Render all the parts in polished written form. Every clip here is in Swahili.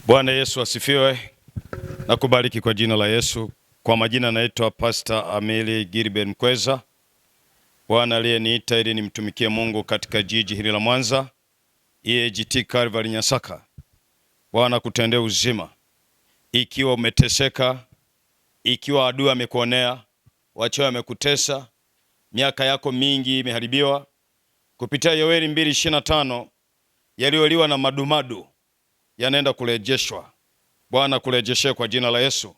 Bwana Yesu asifiwe na kubariki kwa jina la Yesu. Kwa majina naitwa Pastor Amili Gilbert Mkweza. Bwana aliyeniita ili nimtumikie Mungu katika jiji hili la Mwanza, EAGT Calvary Nyasaka. Bwana kutendea uzima. Ikiwa umeteseka, ikiwa adui amekuonea, wachawi wamekutesa, miaka yako mingi imeharibiwa, kupitia Yoeli 2:25 yaliyoliwa na madumadu yanaenda kurejeshwa. Bwana kurejeshe kwa jina la Yesu.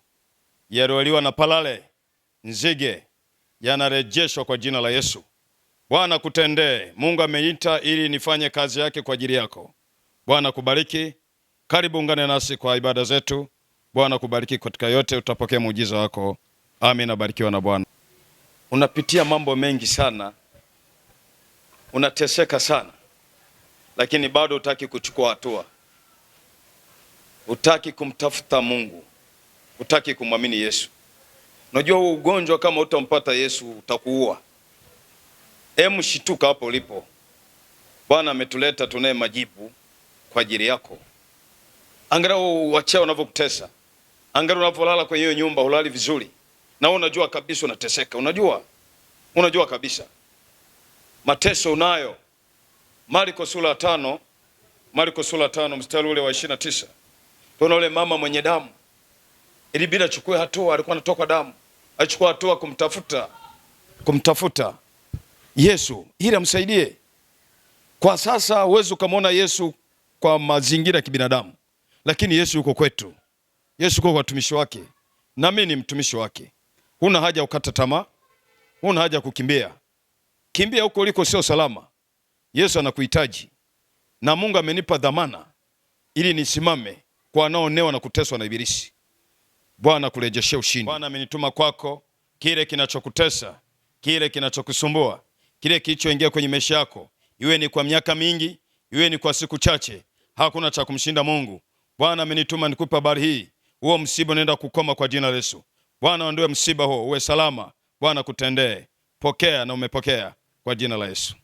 Yaliyoliwa na palale, nzige yanarejeshwa kwa jina la Yesu. Bwana kutendee. Mungu ameita ili nifanye kazi yake kwa ajili yako. Bwana kubariki. Karibu ungane nasi kwa ibada zetu. Bwana kubariki katika yote, utapokea muujiza wako. Amina. Barikiwa na Bwana. Unapitia mambo mengi sana, unateseka sana, lakini bado hutaki kuchukua hatua. Hutaki kumtafuta Mungu, hutaki kumwamini Yesu. Unajua huu ugonjwa kama utampata Yesu utakuua. Shituka hapo ulipo. Bwana ametuleta tunaye majibu kwa ajili yako. Angalau wachao wanavyokutesa. Angalau unavyolala kwenye hiyo nyumba hulali vizuri. Na unajua kabisa unateseka. Unajua kabisa. Mateso unayo. Marko sura 5 mstari ule wa 29. Tuna ule mama mwenye damu. Ilibidi achukue hatua, alikuwa anatoka damu. Achukua hatua kumtafuta Yesu ili amsaidie. Kwa sasa huwezi ukamwona Yesu kwa mazingira ya kibinadamu, lakini Yesu yuko kwetu. Yesu yuko kwa watumishi wake. Na mimi ni mtumishi wake. Huna haja ukata tamaa. Huna haja kukimbia. Kimbia huko uliko sio salama. Yesu anakuhitaji. Na Mungu amenipa dhamana ili nisimame kwa wanaoonewa na kuteswa na ibilisi. Bwana kurejeshe ushindi. Bwana amenituma kwako. Kile kinachokutesa, kile kinachokusumbua, kile kilichoingia kwenye maisha yako, iwe ni kwa miaka mingi, iwe ni kwa siku chache, hakuna cha kumshinda Mungu. Bwana amenituma nikupe habari hii. Huo msiba unaenda kukoma kwa jina la Yesu. Bwana aondoe msiba huo, uwe salama. Bwana kutendee. Pokea na umepokea kwa jina la Yesu.